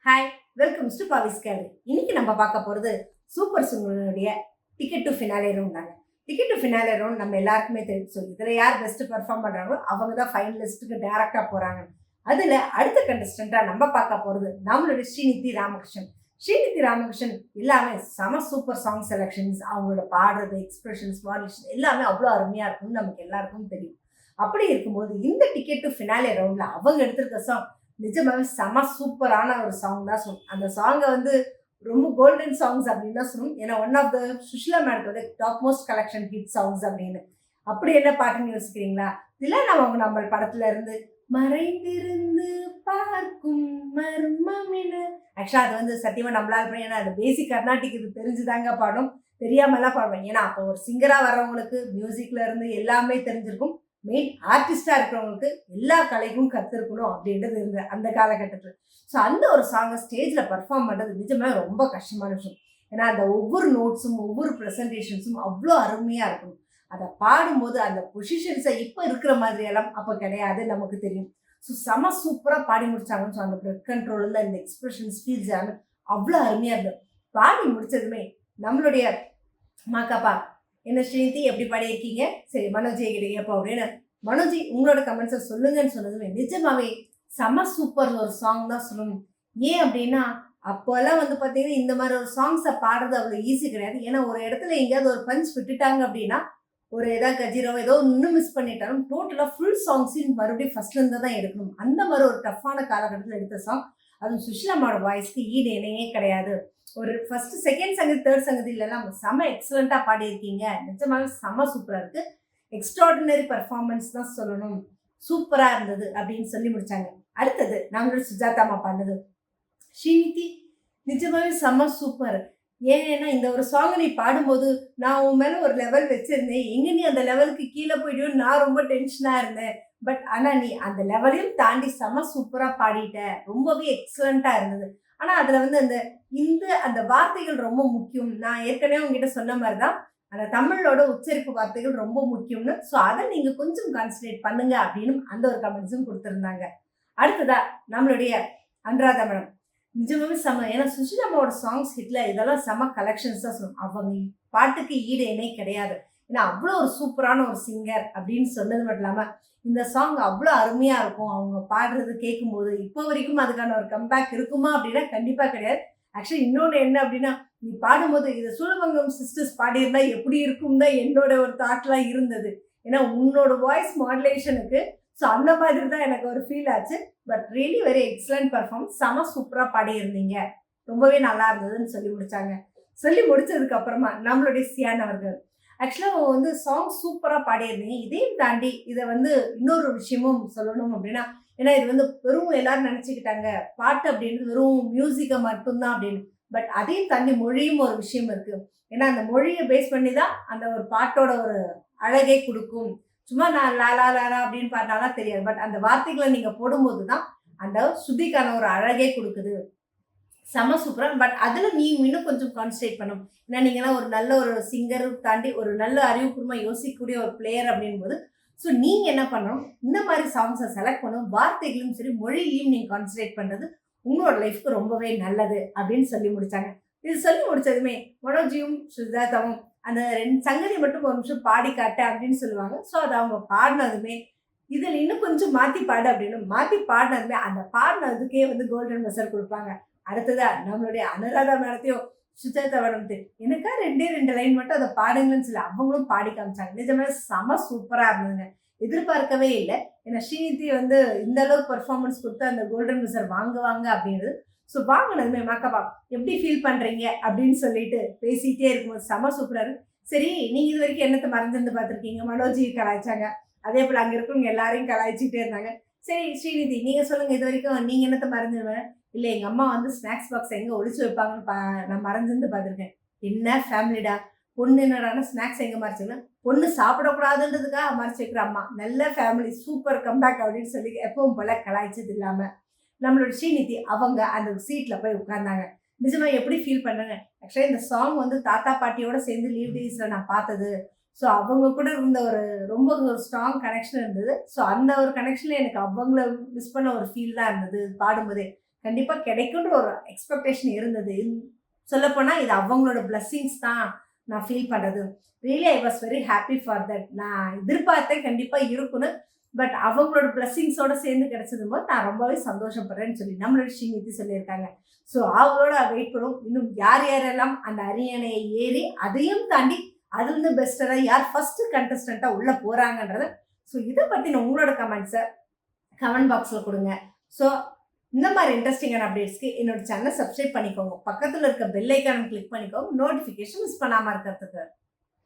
Hi, welcomes to Pavi's gallery. இன்னைக்கு நம்ம பார்க்க போகிறது சூப்பர் சிங்கருடைய டிக்கெட் டு ஃபினாலே ரவுண்ட் தாங்க. டிக்கெட் டு ஃபினாலே ரவுண்ட் நம்ம எல்லாருக்குமே தெரியும். ஸோ இதில் யார் பெஸ்ட் பெர்ஃபார்ம் பண்ணுறாங்களோ அவங்க தான் ஃபைனலிஸ்ட்டுக்கு டேரெக்டாக போகிறாங்க. அதில் அடுத்த கண்டஸ்டண்ட்டாக நம்ம பார்க்க போகிறது நம்மளுடைய ஸ்ரீநிதி ராமகிருஷ்ணன். ஸ்ரீநிதி ராமகிருஷ்ணன் எல்லாமே செம சூப்பர் சாங் செலெக்ஷன்ஸ், அவங்களோட பாடுறது, எக்ஸ்பிரஷன்ஸ், மாடுலேஷன் எல்லாமே அவ்வளோ அருமையாக இருக்கும்னு நமக்கு எல்லாருக்கும் தெரியும். அப்படி இருக்கும்போது இந்த டிக்கெட் டு ஃபினாலே ரவுண்டில் அவங்க எடுத்திருக்க சாங் நிஜமாவே செம சூப்பரான ஒரு சாங் தான் சொல்லணும். அந்த சாங்கை ரொம்ப கோல்டன் சாங்ஸ் அப்படின்னு தான் சொல்லணும். ஏன்னா ஒன் ஆஃப் த சுஷிலா மேடத்தோட top most collection hit songs அப்படின்னு. அப்படி என்ன பாட்டுன்னு யோசிக்கிறீங்களா? இதெல்லாம் நம்ம படத்துல இருந்து மறைந்திருந்து பார்க்கும் மர்மமின. ஆக்சுவலா அது சத்தியமா நம்மளால ஏன்னா அது பேசிக் கர்நாடிக் இது தெரிஞ்சுதாங்க பாடும், தெரியாமலாம் பாடுவேன். ஏன்னா அப்போ ஒரு சிங்கரா வர்றவங்களுக்கு மியூசிக்ல இருந்து எல்லாமே தெரிஞ்சிருக்கும். மெயின் ஆர்டிஸ்டாக இருக்கிறவங்களுக்கு எல்லா கலைக்கும் கற்றுருக்கணும் அப்படின்றது இருந்தது அந்த காலகட்டத்தில். ஸோ அந்த ஒரு சாங்கை ஸ்டேஜில் பர்ஃபார்ம் பண்ணுறது நிஜமாக ரொம்ப கஷ்டமான விஷயம். ஏன்னா அந்த ஒவ்வொரு நோட்ஸும் ஒவ்வொரு ப்ரெசன்டேஷன்ஸும் அவ்வளோ அருமையாக இருக்கணும். அதை பாடும்போது அந்த பொசிஷன்ஸை இப்போ இருக்கிற மாதிரியெல்லாம் அப்போ கிடையாது, நமக்கு தெரியும். ஸோ செம சூப்பராக பாடி முடிச்சாங்கன்னு. ஸோ அந்த பிரெத் கண்ட்ரோலில் இந்த எக்ஸ்பிரஷன் ஸ்பீச் எல்லாமே அவ்வளோ அருமையாக இருந்தது. பாடி முடிச்சதுமே நம்மளுடைய மாக்காப்பா என்ன ஸ்ரீநிதி எப்படி பாடியிருக்கீங்க, சரி மனோஜி கிட்ட கேட்போம் அப்படின்னு. மனோஜி உங்களோட கமெண்ட்ஸை சொல்லுங்கன்னு சொன்னதுமே நிஜமாவே செம சூப்பர் ஒரு சாங் தான் சொல்லணும். ஏன் அப்படின்னா அப்போல்லாம் பார்த்தீங்கன்னா இந்த மாதிரி ஒரு சாங்ஸை பாடுறது அவ்வளோ ஈஸி கிடையாது. ஏன்னா ஒரு இடத்துல எங்கேயாவது ஒரு பஞ்ச் விட்டுட்டாங்க அப்படின்னா, ஒரு ஏதாவது கஜீரோ ஏதோ இன்னும் மிஸ் பண்ணிட்டாலும் டோட்டலாக ஃபுல் சாங்ஸையும் மறுபடியும் ஃபர்ஸ்ட்லேருந்து தான் எடுக்கணும். அந்த மாதிரி ஒரு டஃப்பான காலகட்டத்தில் எடுத்த சாங். அதுவும் சுஷிலாமாவோட வாய்ஸ்க்கு ஈடு இணையே கிடையாது. ஒரு ஃபர்ஸ்ட் செகண்ட் சங்கதி தேர்ட் சங்கதியிலலாம் செம எக்ஸலண்ட்டாக பாடியிருக்கீங்க. நிஜமாவே செம சூப்பராக இருக்குது. எக்ஸ்ட்ராடினரி பர்ஃபார்மன்ஸ் தான் சொல்லணும், சூப்பராக இருந்தது அப்படின்னு சொல்லி முடிச்சாங்க. அடுத்தது நம்மளோட சுஜாதாமா பாடுனது. ஸ்ரீநிதி நிஜமாவே செம சூப்பர். ஏன்னா இந்த ஒரு சாங்கை நீ பாடும்போது நான் உன் மேலே ஒரு லெவல் வச்சுருந்தேன், எங்கே நீ அந்த லெவலுக்கு கீழே போயிடுவோம் நான் ரொம்ப டென்ஷனாக இருந்தேன். பட் ஆனால் நீ அந்த லெவலையும் தாண்டி செம சூப்பராக பாடிட்ட, ரொம்பவே எக்ஸலண்ட்டாக இருந்தது. ஆனால் அதில் அந்த வார்த்தைகள் ரொம்ப முக்கியம். நான் ஏற்கனவே உங்ககிட்ட சொன்ன மாதிரி தான் அந்த தமிழோட உச்சரிப்பு வார்த்தைகள் ரொம்ப முக்கியம்னு. ஸோ அதை நீங்கள் கொஞ்சம் கான்சன்ட்ரேட் பண்ணுங்க அப்படின்னு அந்த ஒரு கமெண்ட்ஸும் கொடுத்துருந்தாங்க. அடுத்ததா நம்மளுடைய அனுராதா மேடம் நிஜமாவே செம. ஏன்னா சுஷிலாமாவோட சாங்ஸ் ஹிட்ல இதெல்லாம் செம கலெக்ஷன்ஸ் தான் சொல்லணும். அவங்க பாட்டுக்கு ஈடு இணை கிடையாது. ஏன்னா அவ்வளோ ஒரு சூப்பரான ஒரு சிங்கர் அப்படின்னு சொன்னது மட்டும் இல்லாமல் இந்த சாங் அவ்வளோ அருமையாக இருக்கும். அவங்க பாடுறது கேட்கும்போது இப்போ வரைக்கும் அதுக்கான ஒரு கம்பேக் இருக்குமா அப்படின்னா கண்டிப்பாக கிடையாது. ஆக்சுவலி இன்னொன்று என்ன அப்படின்னா, நீ பாடும்போது இதை சூழமங்கம் சிஸ்டர்ஸ் பாடியிருந்தா எப்படி இருக்கும் தான் என்னோட ஒரு தாட்லாம் இருந்தது. ஏன்னா உன்னோட வாய்ஸ் மாடுலேஷனுக்கு ஸோ அந்த மாதிரி தான் எனக்கு ஒரு ஃபீல் ஆச்சு. But really very excellent performance, செம சூப்பராக பாடியிருந்தீங்க, ரொம்பவே நல்லா இருந்ததுன்னு சொல்லி முடிச்சாங்க. சொல்லி முடிச்சதுக்கு அப்புறமா நம்மளுடைய சியான் அவர்கள் ஆக்சுவலாக அவங்க சாங் சூப்பராக பாடியிருந்தீங்க. இதையும் தாண்டி இதை இன்னொரு விஷயமும் சொல்லணும் அப்படின்னா, ஏன்னா இது வெறும் எல்லாரும் நினச்சிக்கிட்டாங்க பாட்டு அப்படின்றது வெறும் மியூசிக்கை மட்டும்தான் அப்படின்னு. பட் அதையும் தாண்டி மொழியும் ஒரு விஷயம் இருக்கு. ஏன்னா அந்த மொழியை பேஸ் பண்ணி தான் அந்த ஒரு பாட்டோட ஒரு அழகை கொடுக்கும். சும்மா நான் லாலா லாலா அப்படின்னு பாடினாலாம் தெரியாது. பட் அந்த வார்த்தைகளை நீங்கள் போடும்போது தான் அந்த ஸ்ருதிக்கான ஒரு அழகே கொடுக்குது. செம சூப்பராக. பட் அதில் நீ இன்னும் கொஞ்சம் கான்சன்ட்ரேட் பண்ணணும். ஏன்னா நீங்களாம் ஒரு நல்ல ஒரு சிங்கர் தாண்டி ஒரு நல்ல அறிவுபூர்வமாக யோசிக்கக்கூடிய ஒரு பிளேயர் அப்படின்போது ஸோ நீங்கள் என்ன பண்ணணும், இந்த மாதிரி சாங்ஸை செலக்ட் பண்ணணும். வார்த்தைகளும் சரி மொழியிலையும் நீங்கள் கான்சன்ட்ரேட் பண்ணுறது உங்களோட லைஃப்க்கு ரொம்பவே நல்லது அப்படின்னு சொல்லி முடிச்சாங்க. இது சொல்லி முடிச்சதுமே மனோஜியும் சுஜாதாவும் அந்த 2 சங்கதி மட்டும் ஒரு நிமிஷம் பாடி காட்ட அப்படின்னு சொல்லுவாங்க. ஸோ அதை அவங்க பாடினதுமே இதில் இன்னும் கொஞ்சம் மாற்றி பாடு அப்படின்னு மாற்றி பாடினதுமே அந்த பாடினதுக்கே கோல்டன் பஸர் கொடுப்பாங்க. அடுத்ததா நம்மளுடைய அனுராதா மேடத்தையும் சுஜாதா மேடம் எனக்கா 2 லைன் மட்டும் அதை பாடுங்கன்னு சொல்லி அவங்களும் பாடி காமிச்சாங்க. நிஜமே செம சூப்பராக இருந்ததுங்க. எதிர்பார்க்கவே இல்லை. ஏன்னா ஸ்ரீநிதி இந்த அளவுக்கு பர்ஃபார்மன்ஸ் கொடுத்து அந்த கோல்டன் பஸர் வாங்குவாங்க அப்படின்றது. ஸோ வாங்கினதுமே மாக்கப்பா எப்படி ஃபீல் பண்ணுறீங்க அப்படின்னு சொல்லிட்டு பேசிகிட்டே இருக்கும்போது செம சூப்பராக இருக்கு. சரி நீங்கள் இது வரைக்கும் என்னத்தை மறந்துருந்து பார்த்துருக்கீங்க? மனோஜி கலாய்ச்சாங்க, அதே போல் அங்கே இருக்கவங்க எல்லாரையும் கலாய்ச்சிக்கிட்டே இருந்தாங்க. சரி ஸ்ரீநிதி நீங்கள் சொல்லுங்கள், இது வரைக்கும் நீங்கள் என்னத்தை மறந்துடுவேன்? இல்லை எங்கள் அம்மா ஸ்நாக்ஸ் பாக்ஸ் எங்கே ஒழிச்சு வைப்பாங்கன்னு நான் மறந்துருந்து பார்த்துருக்கேன். என்ன ஃபேமிலிடா, பொண்ணு என்னடானா ஸ்நாக்ஸ் எங்கே மறைச்சிங்கன்னா பொண்ணு சாப்பிடக்கூடாதுன்றதுக்காக மறைச்சி வைக்கிற அம்மா, நல்ல ஃபேமிலி, சூப்பர் கம்பேக் அப்படின்னு சொல்லி எப்பவும் போல் கலாய்ச்சது இல்லாமல் நம்மளோட ஸ்ரீநிதி அவங்க அந்த சீட்டில் போய் உட்கார்ந்தாங்க. நிஜமாக எப்படி ஃபீல் பண்ணுறாங்க? ஆக்சுவலாக இந்த சாங் தாத்தா பாட்டியோட சேர்ந்து லீவ் டேஸில் நான் பார்த்தது. ஸோ அவங்க கூட இருந்த ரொம்ப ஒரு ஸ்ட்ராங் கனெக்ஷன் இருந்தது. ஸோ அந்த ஒரு கனெக்ஷனில் எனக்கு அவங்கள மிஸ் பண்ண ஒரு ஃபீல் தான் இருந்தது பாடும்போதே. கண்டிப்பாக கிடைக்குன்ற ஒரு எக்ஸ்பெக்டேஷன் இருந்தது. சொல்லப்போனால் இது அவங்களோட பிளஸ்ஸிங்ஸ் தான் நான் ஃபீல் பண்ணுறது. Really I was very happy for that. நான் எதிர்பார்த்தேன் கண்டிப்பாக இருக்குன்னு. பட் அவங்களோட பிளஸ்ஸிங்ஸோட சேர்ந்து கிடைச்சதும் போது நான் ரொம்பவே சந்தோஷப்படுறேன்னு சொல்லி நம்மளோட ஸ்ரீநிதி சொல்லியிருக்காங்க. ஸோ அவங்களோட வெயிட் பண்ணுவோம். இன்னும் யார் யாரெல்லாம் அந்த அரியணையை ஏறி அதையும் தாண்டி அதுலேருந்து பெஸ்ட்டாக யார் ஃபஸ்ட்டு கண்டஸ்டண்ட்டாக உள்ளே போகிறாங்கன்றத. ஸோ இதை பற்றின உங்களோட கமெண்ட்ஸை கமெண்ட் பாக்ஸில் கொடுங்க. ஸோ இந்த மாதிரி இன்ட்ரெஸ்டிங்கான அப்டேட்ஸ்க்கு என்னோட சேனலை சப்ஸ்கிரைப் பண்ணிக்கோங்க. பக்கத்தில் இருக்க பெல் ஐக்கானை கிளிக் பண்ணிக்கோங்க, நோட்டிஃபிகேஷன் மிஸ் பண்ணாமல் இருக்கிறதுக்கு.